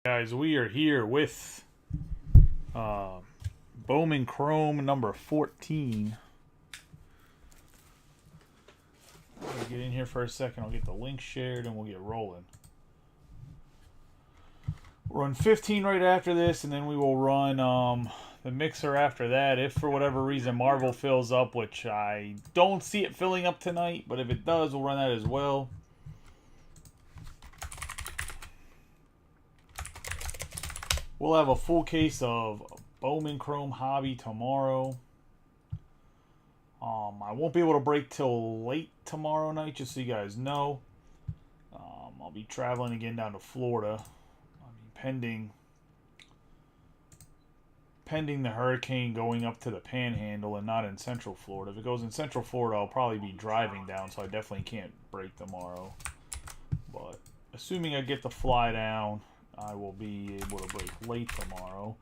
Guys, we are here with Bowman Chrome number 14. I'll get in here for a second. I'll get the link shared and we'll get rolling. We'll run 15 right after this, and then we will run the mixer after that. If for whatever reason Marvel fills up, which I don't see it filling up tonight, but if it does, we'll run that as well. We'll have a full case of Bowman Chrome Hobby tomorrow. I won't be able to break till late tomorrow night, just so you guys know. I'll be traveling again down to Florida. Pending the hurricane going up to the Panhandle and not in Central Florida. If it goes in Central Florida, I'll probably be driving down, so I definitely can't break tomorrow. But assuming I get to fly down, I will be able to break late tomorrow.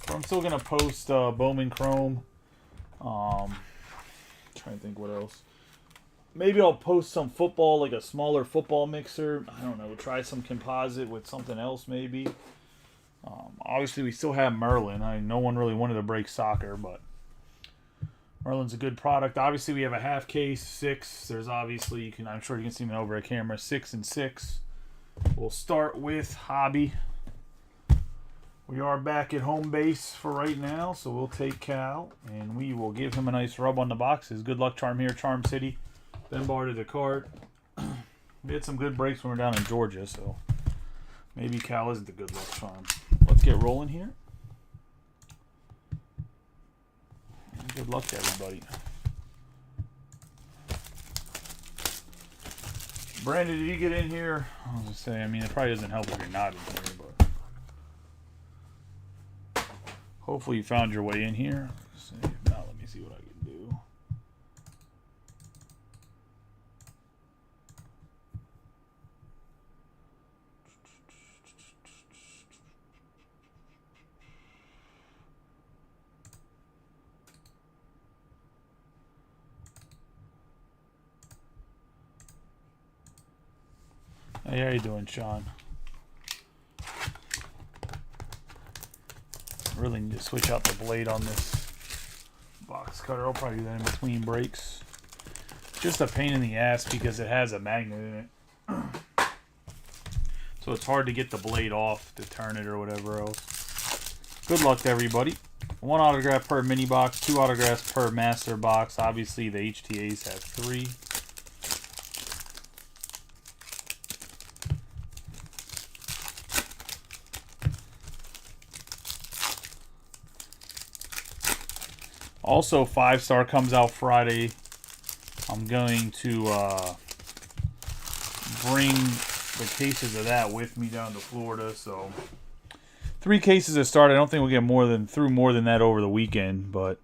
But I'm still going to post Bowman Chrome. Trying to think what else. Maybe I'll post some football, like a smaller football mixer. I don't know. Try some composite with something else maybe. Obviously, we still have Merlin. No one really wanted to break soccer, but Merlin's a good product. Obviously, we have a half case, 6. There's obviously, I'm sure you can see me over a camera, 6 and 6. We'll start with Hobby. We are back at home base for right now, so we'll take Cal, and we will give him a nice rub on the boxes. Good luck charm here, Charm City. Ben Bar to the card. We had some good breaks when we were down in Georgia, so maybe Cal isn't the good luck charm. Let's get rolling here. And good luck to everybody. Brandon, did you get in here? I was going to say, I mean, it probably doesn't help if you're not in here, but hopefully you found your way in here. If not, let me see what I can do. Hey, how you doing, Sean? Really need to switch out the blade on this box cutter. I'll probably do that in between breaks. Just a pain in the ass because it has a magnet in it. So it's hard to get the blade off to turn it or whatever else. Good luck to everybody. 1 autograph per mini box, 2 autographs per master box. Obviously the HTAs have 3. Also, 5-star comes out Friday. I'm going to bring the cases of that with me down to Florida. So, 3 cases to start. I don't think we'll get through more than that over the weekend, but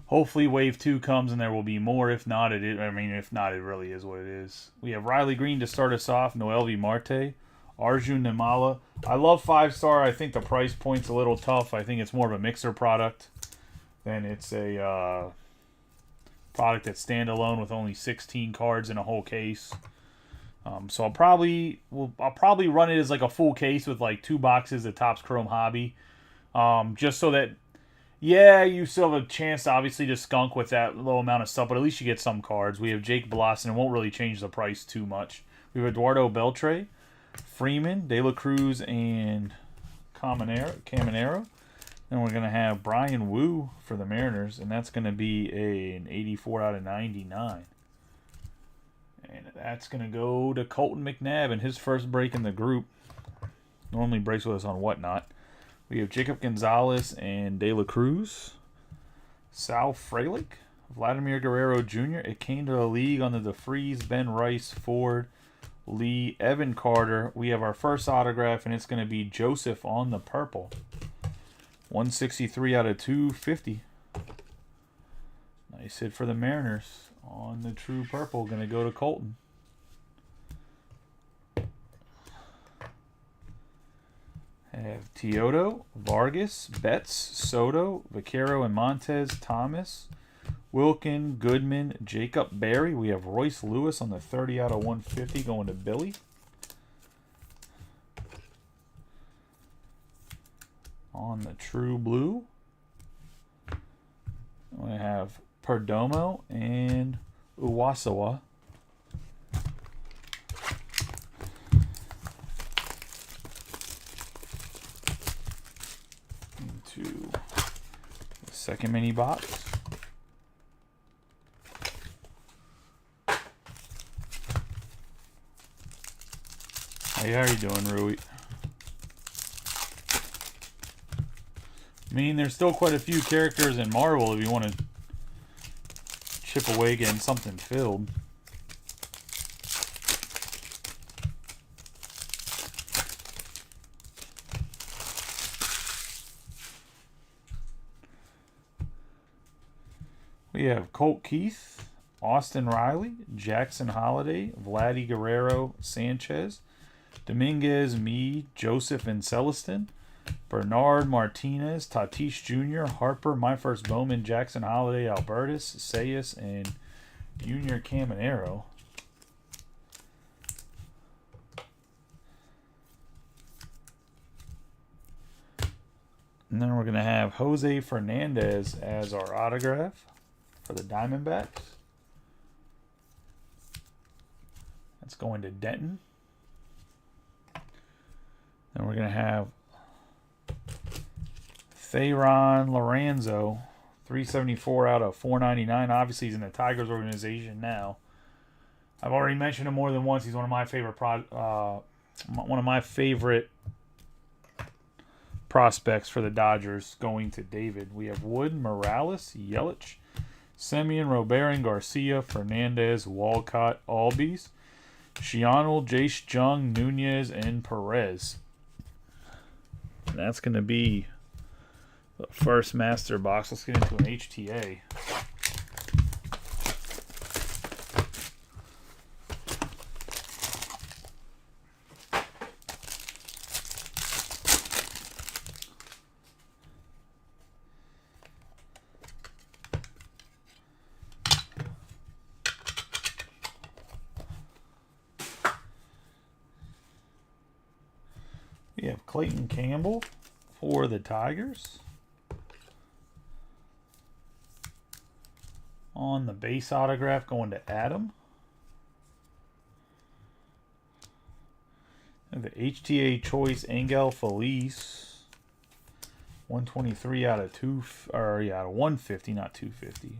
hopefully Wave 2 comes and there will be more. If not, it really is what it is. We have Riley Green to start us off. Noelvi Marte, Arjun Nimala. I love 5-star. I think the price point's a little tough. I think it's more of a mixer product. Then it's a product that's standalone with only 16 cards in a whole case. So I'll probably run it as like a full case with like 2 boxes of Topps Chrome Hobby, just so that you still have a chance to obviously to skunk with that low amount of stuff, but at least you get some cards. We have Jake Blossom. It won't really change the price too much. We have Eduardo Beltre, Freeman, De La Cruz, and Caminero. And we're going to have Brian Wu for the Mariners, and that's going to be an 84 out of 99. And that's going to go to Colton McNabb in his first break in the group. Normally breaks with us on Whatnot. We have Jacob Gonzalez and De La Cruz. Sal Frelick, Vladimir Guerrero Jr. It came to the league on the DeFreeze, Ben Rice, Ford, Lee, Evan Carter. We have our first autograph, and it's going to be Joseph on the purple. 163 out of 250. Nice hit for the Mariners on the true purple. Going to go to Colton. Have Teodo, Vargas, Betts, Soto, Vaquero, and Montez, Thomas, Wilkin, Goodman, Jacob Berry. We have Royce Lewis on the 30 out of 150 going to Billy. On the True Blue, we have Perdomo and Uwasawa. Into the second mini box. Hey, how are you doing, Rui? I mean, there's still quite a few characters in Marvel if you want to chip away getting something filled. We have Colt Keith, Austin Riley, Jackson Holiday, Vladdy Guerrero Sanchez, Dominguez Meade, Joseph and Celestin, Bernard Martinez, Tatis Jr., Harper, My First Bowman, Jackson Holiday, Albertus, Sayas, and Junior Caminero. And then we're going to have Jose Fernandez as our autograph for the Diamondbacks. That's going to Denton. Then we're going to have Thayron Lorenzo, 374 out of 499. Obviously, he's in the Tigers organization now. I've already mentioned him more than once. He's one of my favorite prospects for the Dodgers. Going to David. We have Wood, Morales, Yelich, Semien, Robarin, Garcia, Fernandez, Walcott, Albies, Shianel, Jace Jung, Nunez, and Perez. And that's going to be the first master box. Let's get into an HTA. We have Clayton Campbell for the Tigers. On the base autograph, going to Adam. And the HTA Choice Angel Feliz. 123 out of out of 150, not 250.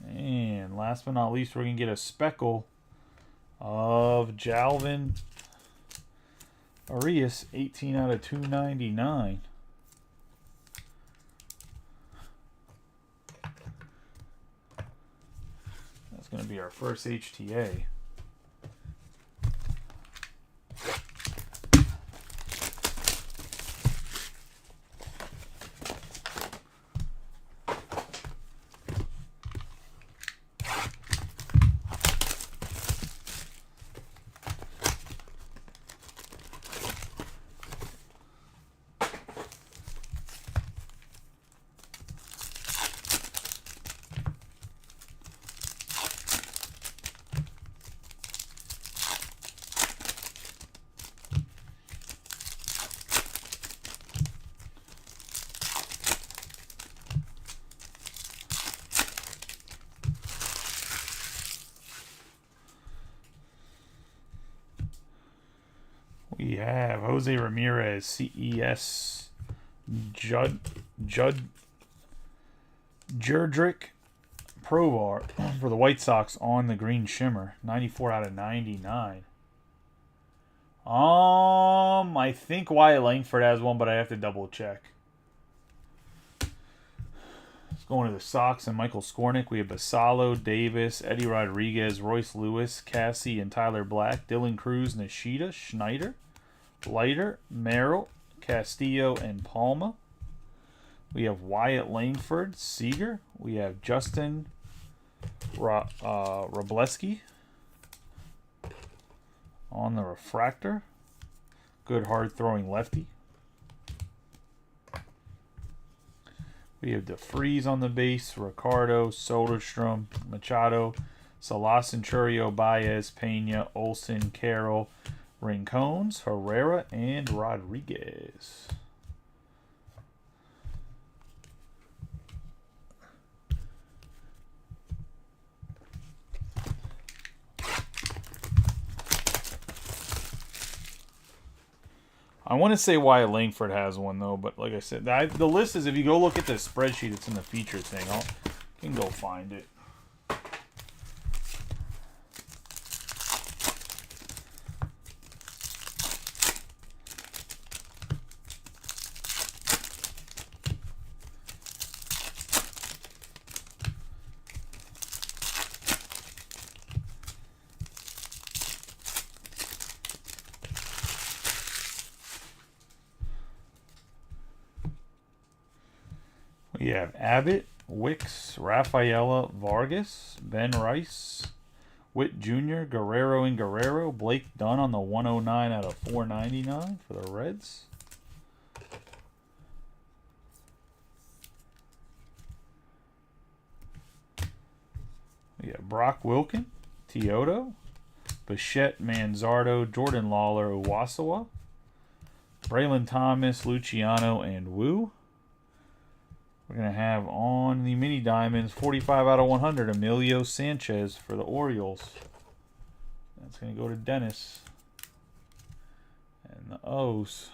And last but not least, we're gonna get a speckle of Jalvin Arias, 18 out of 299. That's going to be our first HTA. We have Jose Ramirez, CES, Judrick Provar for the White Sox on the green shimmer, 94 out of 99. I think Wyatt Langford has one, but I have to double check. Going to the Sox and Michael Skornick. We have Basalo, Davis, Eddie Rodriguez, Royce Lewis, Cassie and Tyler Black, Dylan Cruz, Nishida, Schneider, Leiter, Merrill, Castillo, and Palma. We have Wyatt Langford, Seager. We have Justin Robleski on the refractor. Good hard-throwing lefty. We have DeFreeze on the base, Ricardo, Soderstrom, Machado, Salas, Centurio, Baez, Pena, Olsen, Carroll, Rincones, Herrera, and Rodriguez. I want to say Wyatt Langford has one, though, but like I said, the list is, if you go look at the spreadsheet, it's in the feature thing. I can go find it. We have Abbott, Wicks, Rafaela Vargas, Ben Rice, Witt Jr., Guerrero and Guerrero, Blake Dunn on the 109 out of 499 for the Reds. We have Brock Wilken, Teodo, Bichette, Manzardo, Jordan Lawler, Uwasawa, Braylon Thomas, Luciano, and Wu. We're going to have on the mini diamonds, 45 out of 100, Emilio Sanchez for the Orioles. That's going to go to Dennis. And the O's.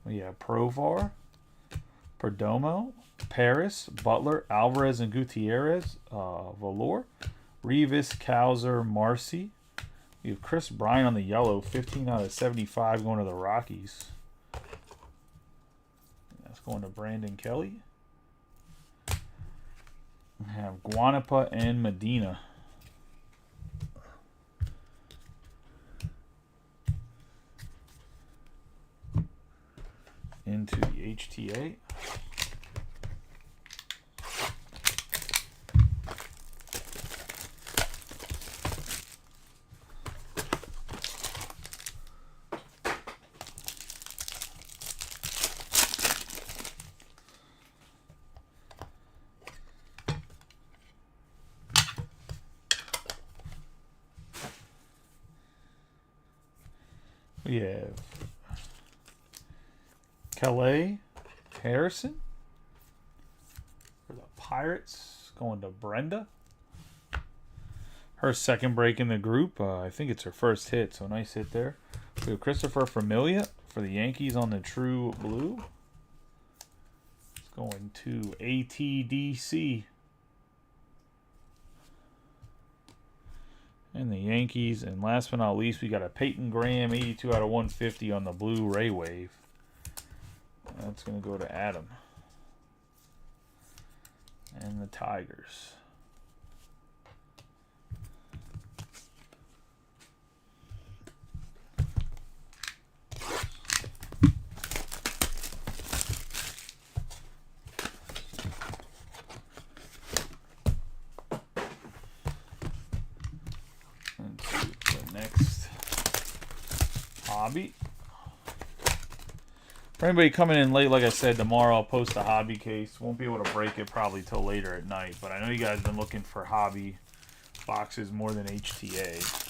We have Provar, Perdomo, Paris, Butler, Alvarez and Gutierrez, Valor, Rivas, Cowser, Marcy. We have Chris Bryant on the yellow, 15 out of 75 going to the Rockies. That's going to Brandon Kelly. We have Guanapa and Medina. Into the HTA. We have Calais Harrison for the Pirates, going to Brenda. Her second break in the group. I think it's her first hit, so nice hit there. We have Christopher Familia for the Yankees on the True Blue. It's going to ATDC. And the Yankees. And last but not least, we got a Peyton Graham, 82 out of 150 on the Blue Ray Wave. That's going to go to Adam. And the Tigers. Hobby. For anybody coming in late, like I said, tomorrow I'll post a hobby case. Won't be able to break it probably till later at night, but I know you guys have been looking for hobby boxes more than HTA.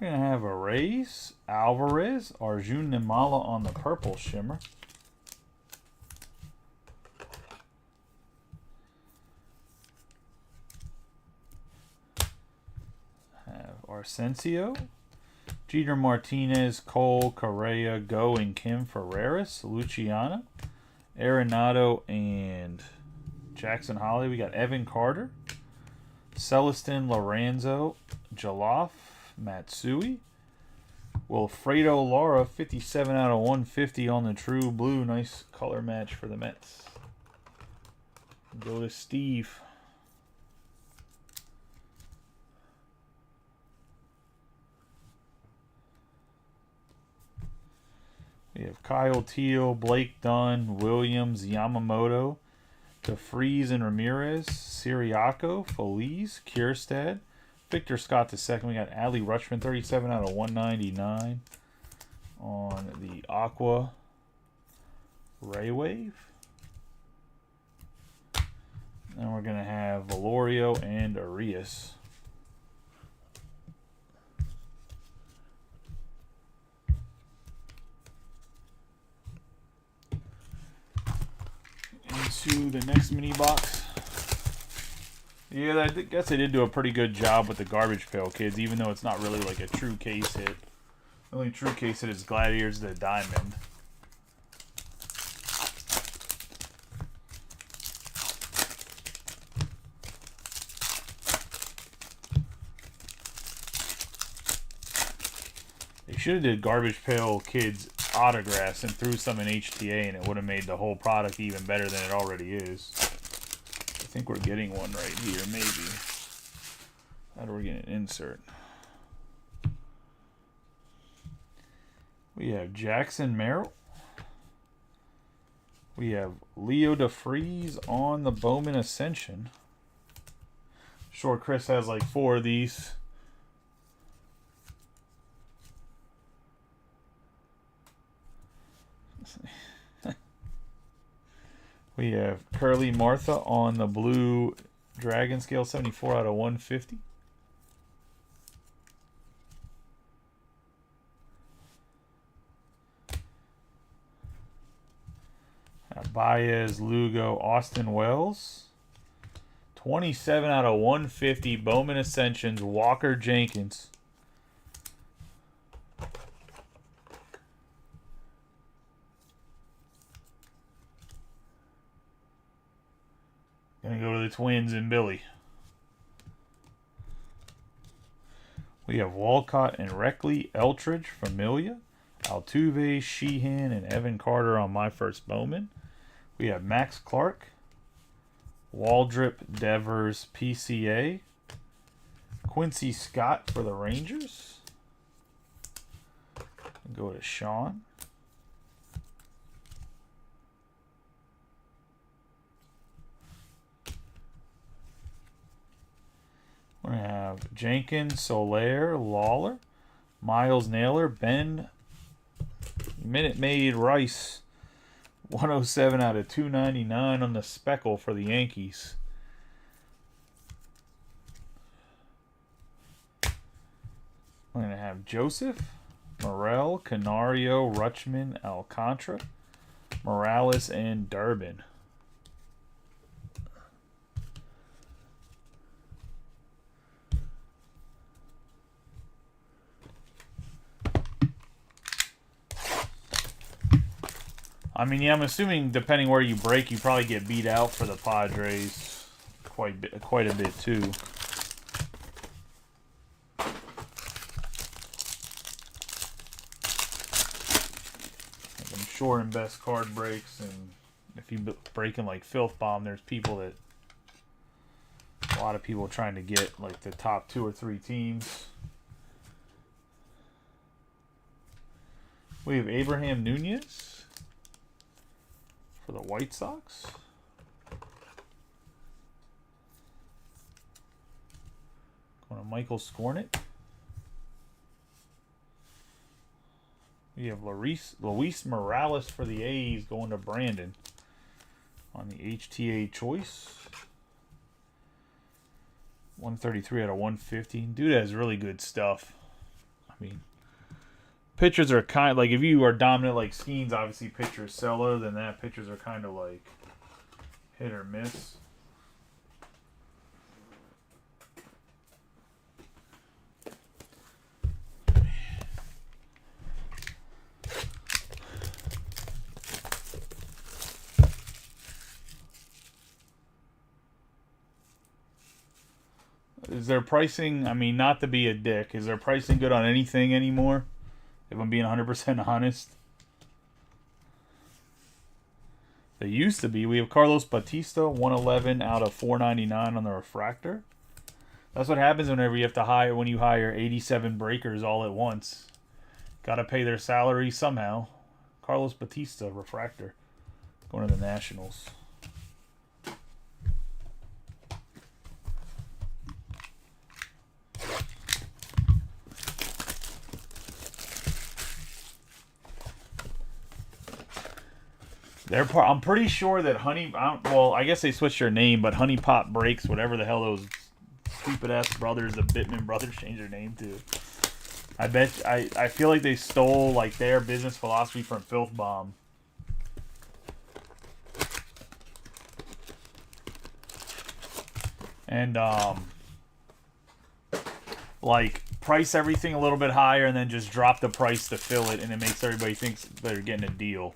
We're going to have a Reyes, Alvarez, Arjun Nimala on the purple shimmer. Have Arsencio, Jeter Martinez, Cole, Correa, Go, and Kim Ferreras, Luciana, Arenado, and Jackson Holly. We got Evan Carter, Celestin Lorenzo, Jaloff, Matsui, Wilfredo Lara, 57 out of 150 on the True Blue. Nice color match for the Mets. Go to Steve. We have Kyle Teal, Blake Dunn, Williams, Yamamoto, DeFreeze and Ramirez, Siriaco, Feliz, Kierstad, Victor Scott II. We got Adley Rutschman, 37 out of 199 on the Aqua Ray Wave. Then we're going to have Valorio and Arias. Into the next mini box. Yeah, I guess they did do a pretty good job with the Garbage Pail Kids, even though it's not really like a true case hit. The only true case hit is Gladiators the Diamond. They should have did Garbage Pail Kids autographs and threw some in HTA, and it would have made the whole product even better than it already is. I think we're getting one right here, maybe. How do we get an insert? We have Jackson Merrill. We have Leo DeFreeze on the Bowman Ascension. Sure, Chris has like 4 of these. We have Curly Martha on the blue Dragon Scale, 74 out of 150. Baez, Lugo, Austin Wells. 27 out of 150, Bowman Ascensions, Walker Jenkins. Gonna go to the Twins and Billy. We have Walcott and Reckley, Eltridge, Familia, Altuve, Sheehan, and Evan Carter on my first Bowman. We have Max Clark, Waldrip, Devers, PCA, Quincy Scott for the Rangers. Go to Sean. We're going to have Jenkins, Soler, Lawler, Miles Naylor, Ben, Minute Maid Rice, 107 out of 299 on the Speckle for the Yankees. We're going to have Joseph, Morel, Canario, Rutschman, Alcantara, Morales, and Durbin. I mean, yeah, I'm assuming depending where you break, you probably get beat out for the Padres quite a bit too. I'm sure in best card breaks, and if you break in like Filth Bomb, there's a lot of people trying to get like the top 2 or 3 teams. We have Abraham Nunez for the White Sox. Going to Michael Skornick. We have Luis Morales for the A's going to Brandon on the HTA choice. 133 out of 150. Dude has really good stuff. I mean, pitchers are kind of like, if you are dominant like Skeens, obviously pitchers sell other than that. Pitchers are kind of like hit or miss. Is their pricing, I mean, not to be a dick, is their pricing good on anything anymore? If I'm being 100% honest. They used to be. We have Carlos Bautista, 111 out of 499 on the refractor. That's what happens whenever you have to hire, when you hire 87 breakers all at once. Got to pay their salary somehow. Carlos Batista refractor. Going to the Nationals. I'm pretty sure that well, I guess they switched their name, but Honey Pot Breaks, whatever the hell those stupid ass brothers, the Bittman brothers, changed their name to. I feel like they stole like their business philosophy from Filth Bomb. And like price everything a little bit higher and then just drop the price to fill it, and it makes everybody think they're getting a deal.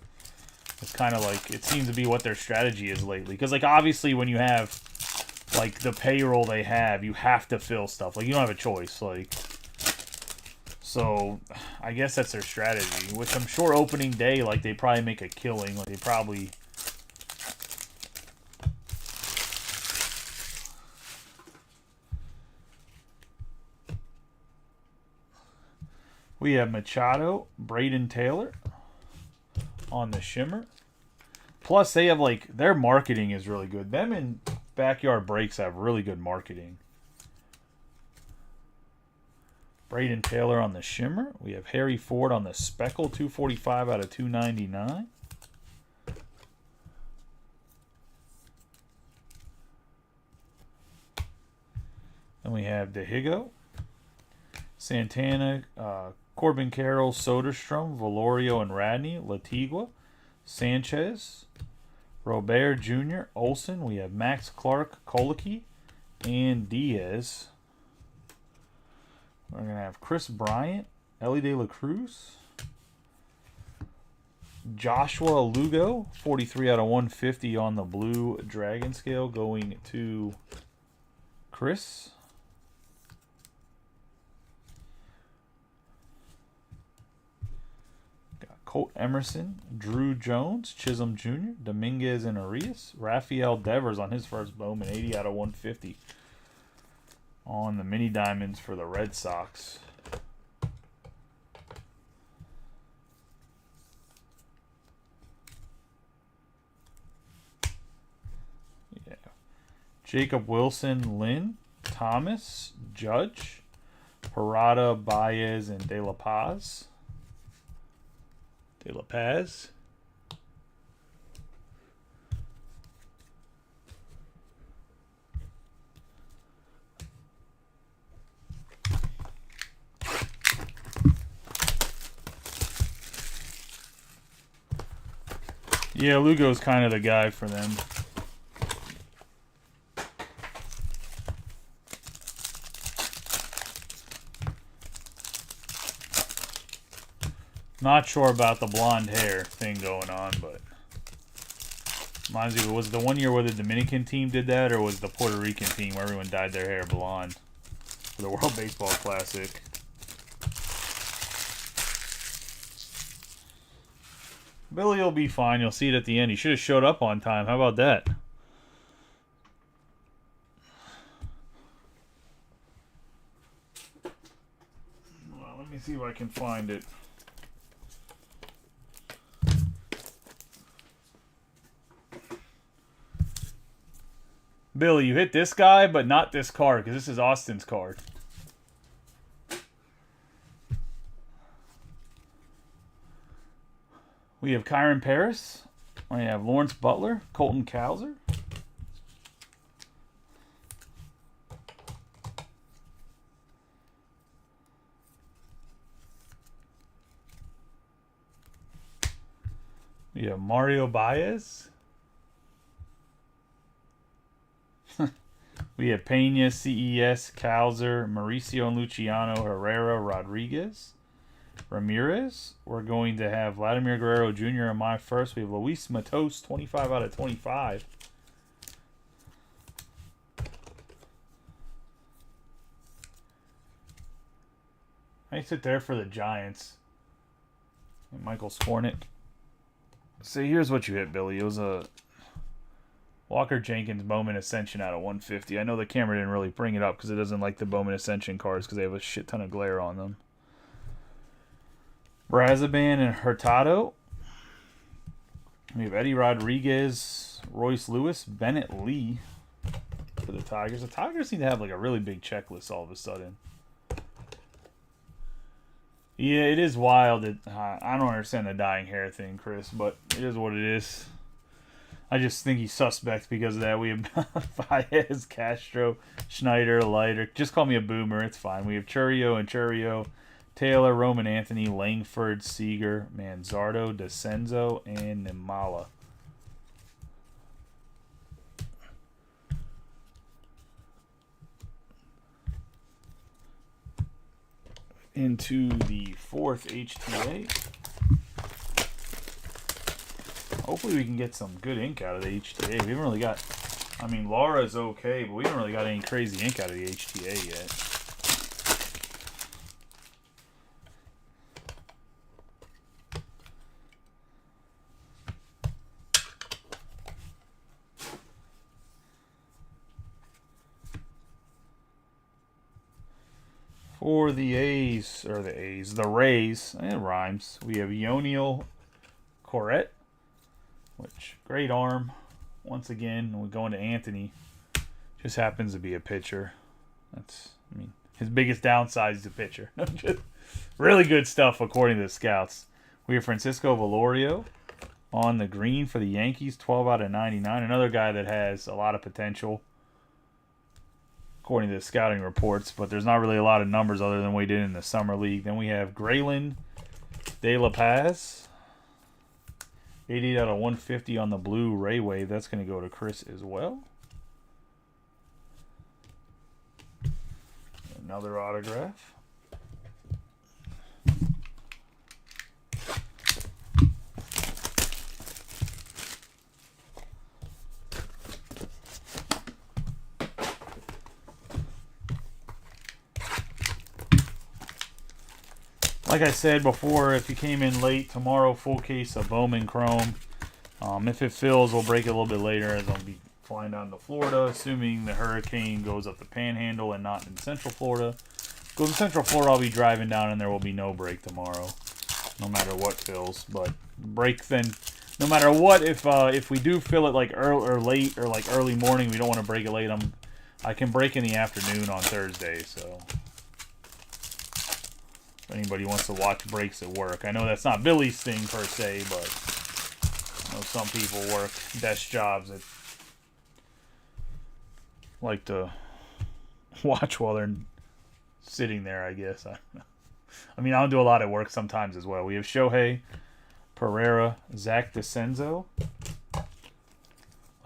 It's kind of like, it seems to be what their strategy is lately. Because, like, obviously when you have, like, the payroll they have, you have to fill stuff. Like, you don't have a choice. Like, so, I guess that's their strategy. Which I'm sure opening day, like, they probably make a killing. Like, they probably... We have Machado, Braden Taylor on the Shimmer. Plus, they have, like, their marketing is really good. Them and Backyard Breaks have really good marketing. Braden Taylor on the Shimmer. We have Harry Ford on the Speckle, 245 out of 299. Then we have DeHigo, Santana, Corbin Carroll, Soderstrom, Valorio and Radney, Latigua, Sanchez, Robert Jr., Olsen. We have Max Clark, Colicky, and Diaz. We're going to have Chris Bryant, Ellie De La Cruz, Joshua Lugo, 43 out of 150 on the blue Dragon Scale, going to Chris. Colt Emerson, Drew Jones, Chisholm Jr., Dominguez and Arias, Rafael Devers on his first Bowman, 80 out of 150 on the mini diamonds for the Red Sox. Yeah. Jacob Wilson, Lynn, Thomas, Judge, Parada, Baez, and De La Paz. De La Paz. Yeah, Lugo's kind of the guy for them. Not sure about the blonde hair thing going on, but reminds me, was it the one year where the Dominican team did that, or was it the Puerto Rican team where everyone dyed their hair blonde for the World Baseball Classic? Billy will be fine. You'll see it at the end. He should have showed up on time. How about that? Well, let me see if I can find it. Billy, you hit this guy, but not this card, because this is Austin's card. We have Kyron Paris. We have Lawrence Butler, Colton Cowser. We have Mario Baez. We have Pena, CES, Cowser, Mauricio and Luciano, Herrera, Rodriguez, Ramirez. We're going to have Vladimir Guerrero Jr. on my first. We have Luis Matos, 25 out of 25. I sit there for the Giants. And Michael Skornick. So here's what you hit, Billy. It was a Walker Jenkins Bowman Ascension out of 150. I know the camera didn't really bring it up because it doesn't like the Bowman Ascension cards because they have a shit ton of glare on them. Brazaban and Hurtado. We have Eddie Rodriguez, Royce Lewis, Bennett Lee for the Tigers. The Tigers seem to have like a really big checklist all of a sudden. Yeah, it is wild that I don't understand the dying hair thing, Chris, but it is what it is. I just think he's suspect because of that. We have Baez, Castro, Schneider, Leiter. Just call me a boomer. It's fine. We have Churio and Churio, Taylor, Roman Anthony, Langford, Seager, Manzardo, DeCenzo, and Nimala. Into the 4th HTA. Hopefully we can get some good ink out of the HTA. We haven't really got... I mean, Laura's okay, but we haven't really got any crazy ink out of the HTA yet. For the the Rays, it rhymes. We have Yoniel Corrette, which great arm. Once again, we're going to Anthony. Just happens to be a pitcher. I mean, his biggest downside is the pitcher. Just really good stuff according to the scouts. We have Francisco Valorio on the green for the Yankees, 12 out of 99. Another guy that has a lot of potential, according to the scouting reports, but there's not really a lot of numbers other than what he did in the summer league. Then we have Graylin De La Paz, 88 out of 150 on the blue Ray Wave. That's going to go to Chris as well. Another autograph. Like I said before, if you came in late, tomorrow full case of Bowman Chrome. If it fills, we'll break it a little bit later as I'll be flying down to Florida, assuming the hurricane goes up the Panhandle and not in Central Florida. Goes to Central Florida, I'll be driving down and there will be no break tomorrow, no matter what fills. But break then, no matter what, if we do fill it like early or late or like early morning, we don't want to break it late. I can break in the afternoon on Thursday, so. If anybody wants to watch breaks at work. I know that's not Billy's thing per se, but I know some people work desk jobs that like to watch while they're sitting there, I guess. I mean, I'll do a lot of work sometimes as well. We have Shohei, Pereira, Zach DeCenzo.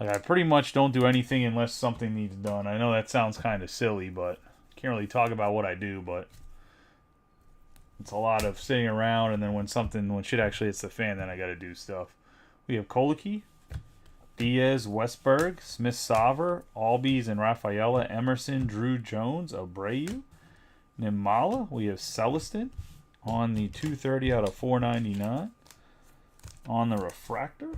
Like, I pretty much don't do anything unless something needs done. I know that sounds kind of silly, but can't really talk about what I do, but it's a lot of sitting around, and then when shit actually hits the fan, then I got to do stuff. We have Koliki, Diaz, Westberg, Smith-Saver, Albies and Rafaela, Emerson, Drew Jones, Abreu, Nimala. We have Celestin on the 230 out of 499 on the refractor.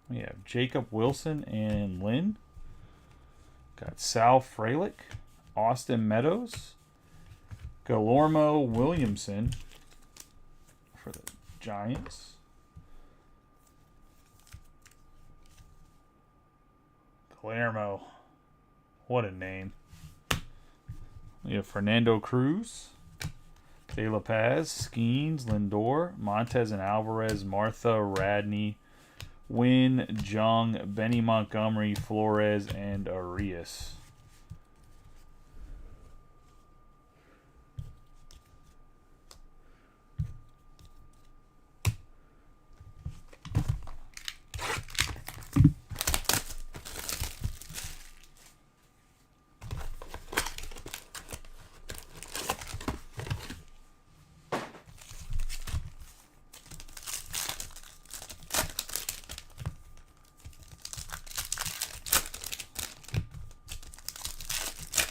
We have Jacob Wilson and Lynn. Got Sal Frelick, Austin Meadows, Guillermo Williamson for the Giants. Guillermo, what a name. We have Fernando Cruz, De La Paz, Skeens, Lindor, Montez and Alvarez, Martha, Radney, Wynn, Jung, Benny Montgomery, Flores, and Arias.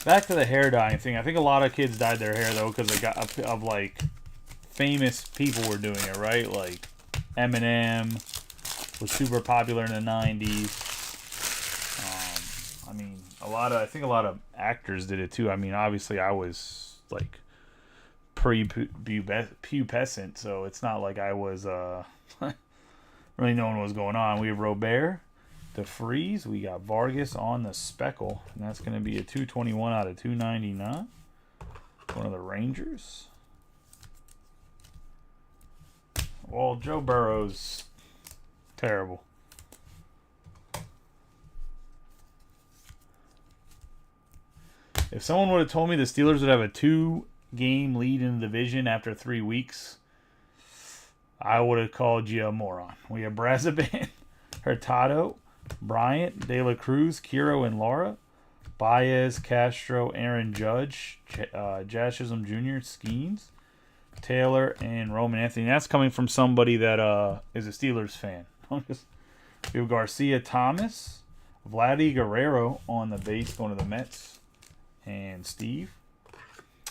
Back to the hair dyeing thing. I think a lot of kids dyed their hair though because they got of like famous people were doing it, right? Like Eminem was super popular in the '90s. I mean, I think a lot of actors did it too. I mean, obviously I was like pre-pubescent, so it's not like I was really knowing what was going on. We have Robert, DeFreeze. We got Vargas on the speckle, and that's going to be a 221 out of 299. One of the Rangers. Well, Joe Burrow's terrible. If someone would have told me the Steelers would have a 2-game lead in the division after 3 weeks, I would have called you a moron. We have Brazoban, Hurtado, Bryant, De La Cruz, Kiro, and Lara, Baez, Castro, Aaron Judge, Jazz Chisholm Jr., Skeens, Taylor, and Roman Anthony. That's coming from somebody that is a Steelers fan. We have Garcia Thomas, Vladdy Guerrero on the base going to the Mets, and Steve.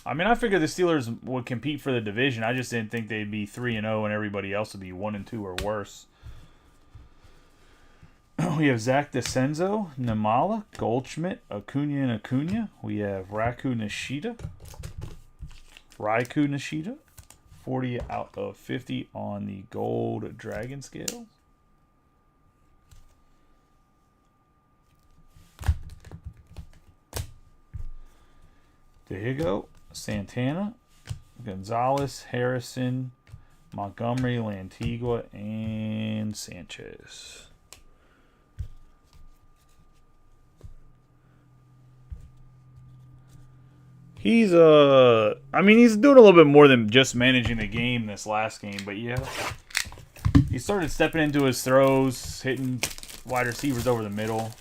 I mean, I figured the Steelers would compete for the division. I just didn't think they'd be 3-0 and everybody else would be 1-2 or worse. We have Zach DeCenzo, Namala, Goldschmidt, Acuna. We have Raikou Nishida. 40 out of 50 on the gold dragon scale. Diego, Santana, Gonzalez, Harrison, Montgomery, Lantigua, and Sanchez. He's he's doing a little bit more than just managing the game this last game, but yeah. He started stepping into his throws, hitting wide receivers over the middle.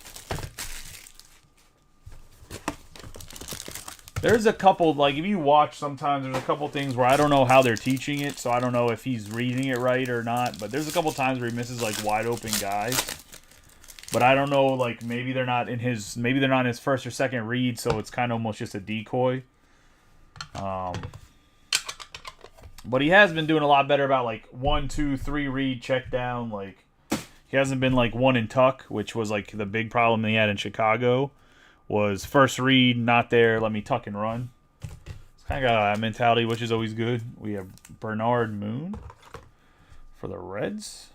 There's a couple, like, if you watch sometimes, there's a couple things where I don't know how they're teaching it, so I don't know if he's reading it right or not, but there's a couple times where he misses, like, wide open guys. But I don't know, like, maybe they're not in his first or second read, so it's kind of almost just a decoy. But he has been doing a lot better about, like, 1, 2, 3 read, check down, like, he hasn't been, like, 1 and tuck, which was, like, the big problem he had in Chicago. Was first read, not there, let me tuck and run. It's kind of got that mentality, which is always good. We have Bernard Moon for the Reds.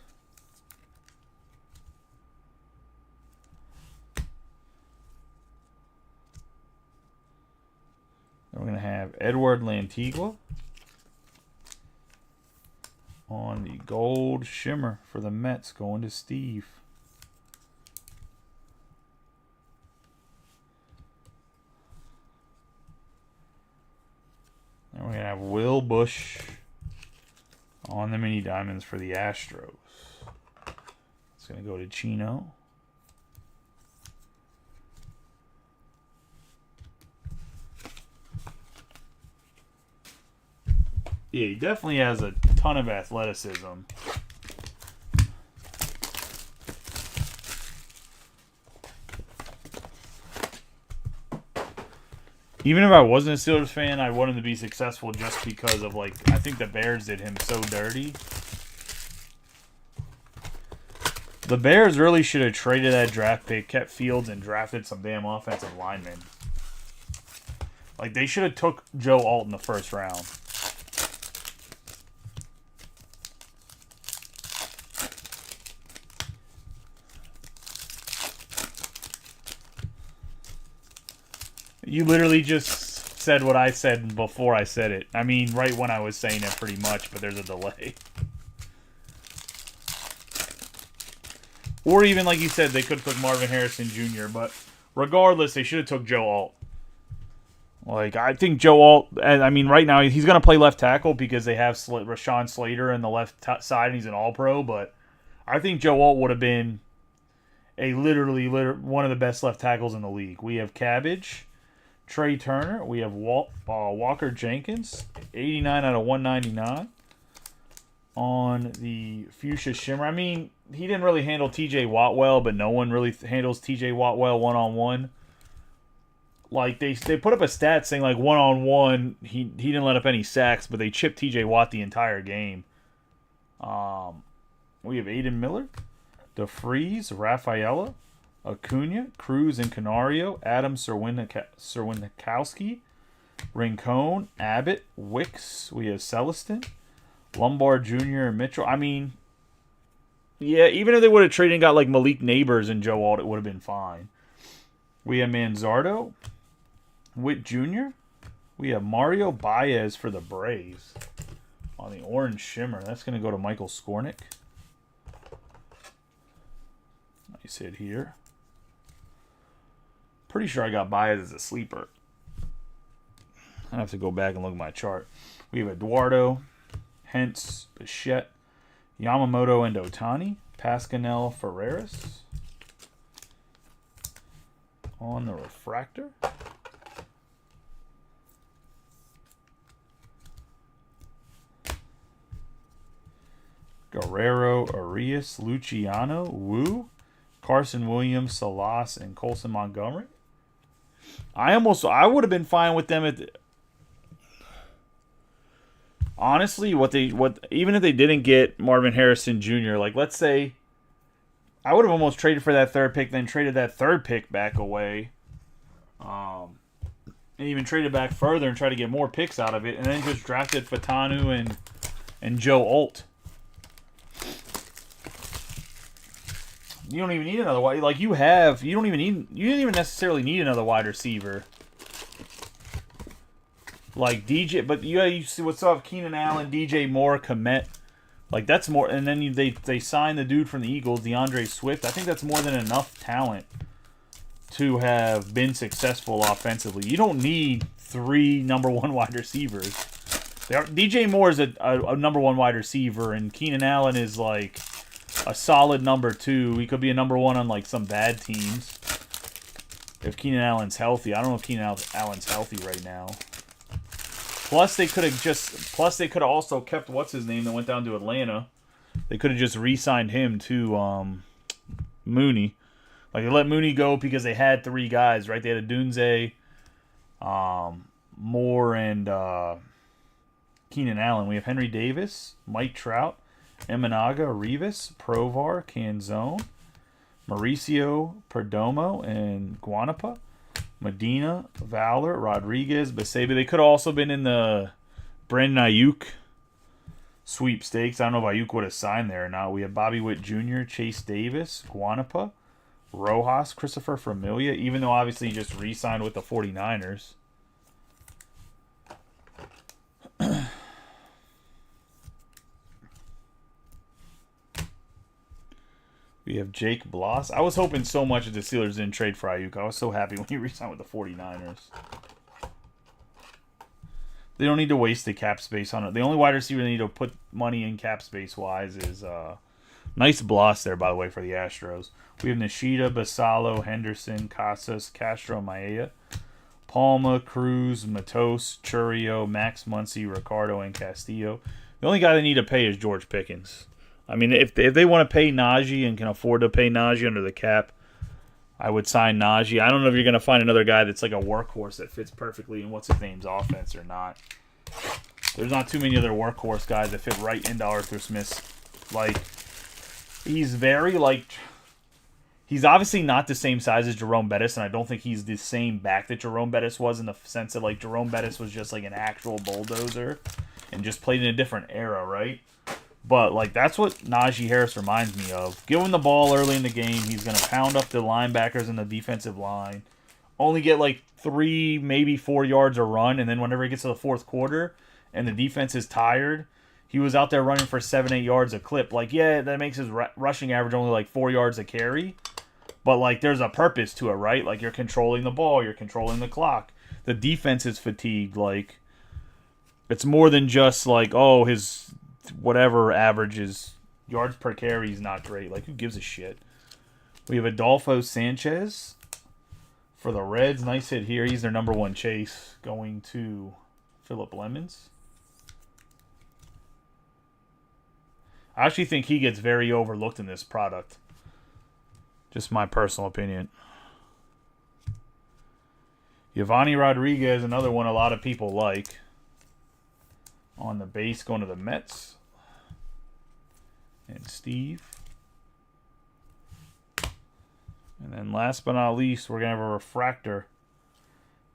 Then we're going to have Edward Lantigua on the gold shimmer for the Mets going to Steve. And we're going to have Will Bush on the mini diamonds for the Astros. It's going to go to Chino. Yeah, he definitely has a ton of athleticism. Even if I wasn't a Steelers fan, I want him to be successful just because of, like, I think the Bears did him so dirty. The Bears really should have traded that draft pick, kept Fields, and drafted some damn offensive linemen. Like, they should have took Joe Alt in the first round. You literally just said what I said before I said it. I mean, right when I was saying it pretty much, but there's a delay. Or even, like you said, they could have took Marvin Harrison Jr., but regardless, they should have took Joe Alt. Like, I think Joe Alt, I mean, right now, he's going to play left tackle because they have Rashawn Slater in the left side, and he's an all-pro, but I think Joe Alt would have been literally one of the best left tackles in the league. We have Cabbage, Trey Turner. We have Walker Jenkins, 89 out of 199 on the Fuchsia Shimmer. I mean, he didn't really handle T.J. Watt well, but no one really handles T.J. Watt well one-on-one. Like, they put up a stat saying, like, one-on-one, he didn't let up any sacks, but they chipped T.J. Watt the entire game. We have Aiden Miller, DeFreeze, Rafaela, Acuna, Cruz, and Canario, Adam Serwinkowski, Rincon, Abbott, Wicks. We have Celestin, Lombard Jr., and Mitchell. I mean, yeah, even if they would have traded and got like Malik Neighbors and Joe Alt, it would have been fine. We have Manzardo, Witt Jr. We have Mario Baez for the Braves on the orange shimmer. That's going to go to Michael Skornick. Nice hit here. Pretty sure I got Baez as a sleeper. I have to go back and look at my chart. We have Eduardo, Hentz, Bichette, Yamamoto and Otani, Pascanel Ferreras on the refractor. Guerrero, Arias, Luciano, Wu, Carson Williams, Salas, and Colson Montgomery. I would have been fine with them honestly, even if they didn't get Marvin Harrison Jr., like let's say I would have almost traded for that third pick, then traded that third pick back away. And even traded back further and tried to get more picks out of it, and then just drafted Fatanu and Joe Alt. You don't even need another wide. Like you didn't even necessarily need another wide receiver. Like DJ, but you see what's up? Keenan Allen, DJ Moore, Komet. Like that's more, and then they signed the dude from the Eagles, DeAndre Swift. I think that's more than enough talent to have been successful offensively. You don't need 3 number 1 wide receivers. DJ Moore is a number 1 wide receiver, and Keenan Allen is like a solid number 2. He could be a number 1 on like some bad teams. If Keenan Allen's healthy. I don't know if Keenan Allen's healthy right now. Plus they could have also kept what's his name that went down to Atlanta. They could have just re-signed him to Mooney. Like they let Mooney go because they had 3 guys, right? They had Dunze, Moore, and Keenan Allen. We have Henry Davis, Mike Trout, Eminaga, Rivas, Provar, Canzone, Mauricio Perdomo, and Guanapa, Medina, Valor, Rodriguez, Basabe. They could have also been in the Brandon Ayuk sweepstakes. I don't know if Ayuk would have signed there or not. We have Bobby Witt Jr., Chase Davis, Guanapa, Rojas, Christopher Familia, even though obviously he just re-signed with the 49ers. We have Jake Bloss. I was hoping so much that the Steelers didn't trade for Ayuk. I was so happy when he re-signed with the 49ers. They don't need to waste the cap space on it. The only wide receiver they need to put money in cap space-wise is nice Bloss there, by the way, for the Astros. We have Nishida, Basalo, Henderson, Casas, Castro, Maeda, Palma, Cruz, Matos, Churio, Max Muncy, Ricardo, and Castillo. The only guy they need to pay is George Pickens. I mean, if they want to pay Najee and can afford to pay Najee under the cap, I would sign Najee. I don't know if you're going to find another guy that's like a workhorse that fits perfectly in what's his name's offense or not. There's not too many other workhorse guys that fit right into Arthur Smith's. Like, he's obviously not the same size as Jerome Bettis, and I don't think he's the same back that Jerome Bettis was in the sense that like Jerome Bettis was just like an actual bulldozer and just played in a different era, right? But, like, that's what Najee Harris reminds me of. Give him the ball early in the game. He's going to pound up the linebackers and the defensive line. Only get, like, 3, maybe 4 yards a run. And then whenever he gets to the fourth quarter and the defense is tired, he was out there running for 7, 8 yards a clip. Like, yeah, that makes his rushing average only, like, 4 yards a carry. But, like, there's a purpose to it, right? Like, you're controlling the ball. You're controlling the clock. The defense is fatigued. Like, it's more than just, like, oh, his whatever average is yards per carry is not great. Like, who gives a shit? We have Adolfo Sanchez for the Reds. Nice hit here. He's their number 1 chase going to Phillip Lemons. I actually think he gets very overlooked in this product. Just my personal opinion. Giovanni Rodriguez, another one a lot of people like. On the base, going to the Mets. And Steve. And then last but not least, we're going to have a refractor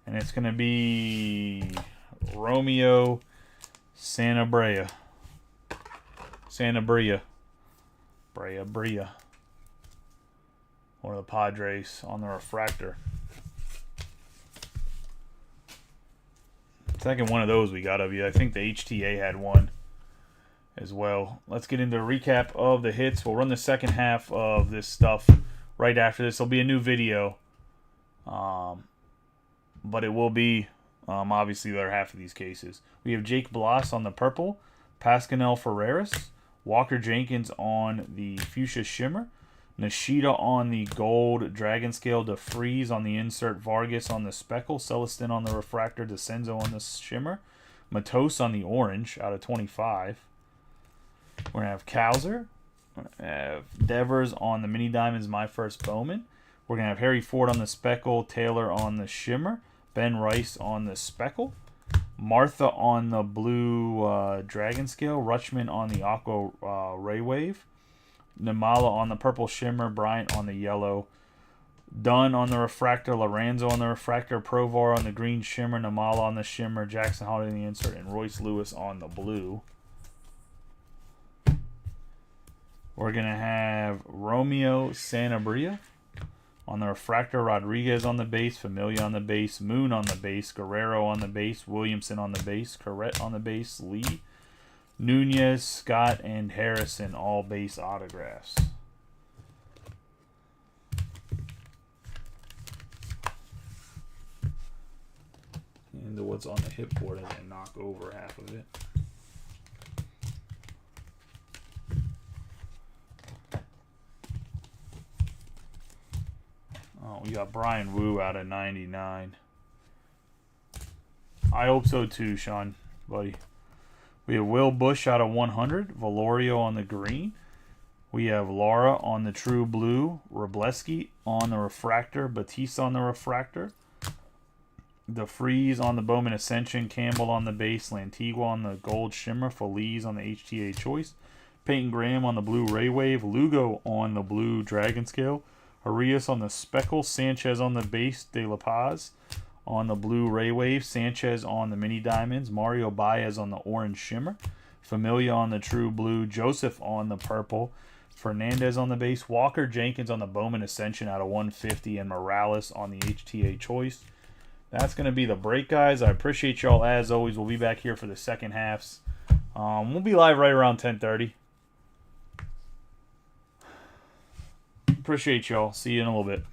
And it's going to be Romeo Sanabria. Brea. One of the Padres on the refractor. Second one of those we got of you. I think the HTA had one as well. Let's get into a recap of the hits. We'll run the second half of this stuff right after this. It'll be a new video. But it will be obviously the other half of these cases. We have Jake Bloss on the purple, Pascanel Ferreras, Walker Jenkins on the fuchsia shimmer, Nishida on the gold dragon scale, DeFreeze on the insert, Vargas on the speckle, Celestin on the refractor, DeCenzo on the shimmer, Matos on the orange out of 25. We're going to have Kowser, have Devers on the mini diamonds, my first Bowman. We're going to have Harry Ford on the speckle, Taylor on the shimmer, Ben Rice on the speckle, Martha on the blue dragon scale, Rutschman on the aqua ray wave, Namala on the purple shimmer, Bryant on the yellow, Dunn on the refractor, Lorenzo on the refractor, Provar on the green shimmer, Namala on the shimmer, Jackson Holiday in the insert, and Royce Lewis on the blue. We're going to have Romeo Sanabria on the refractor, Rodriguez on the base, Familia on the base, Moon on the base, Guerrero on the base, Williamson on the base, Corrette on the base, Lee, Nunez, Scott, and Harrison, all base autographs. And what's on the hit board, I didn't knock over half of it. Oh, we got Brian Wu out of 99. I hope so too, Sean, buddy. We have Will Bush out of 100. Valorio on the green. We have Laura on the true blue. Robleski on the refractor. Batista on the refractor. DeFreeze on the Bowman Ascension. Campbell on the base. Lantigua on the gold shimmer. Feliz on the HTA choice. Peyton Graham on the blue ray wave. Lugo on the blue dragon scale. Arias on the speckle. Sanchez on the base. De La Paz on the blue ray wave, Sanchez on the mini diamonds, Mario Baez on the orange shimmer, Familia on the true blue, Joseph on the purple, Fernandez on the base, Walker Jenkins on the Bowman Ascension out of 150, and Morales on the HTA choice. That's going to be the break, guys. I appreciate y'all as always. We'll be back here for the second halves. We'll be live right around 10:30. Appreciate y'all. See you in a little bit.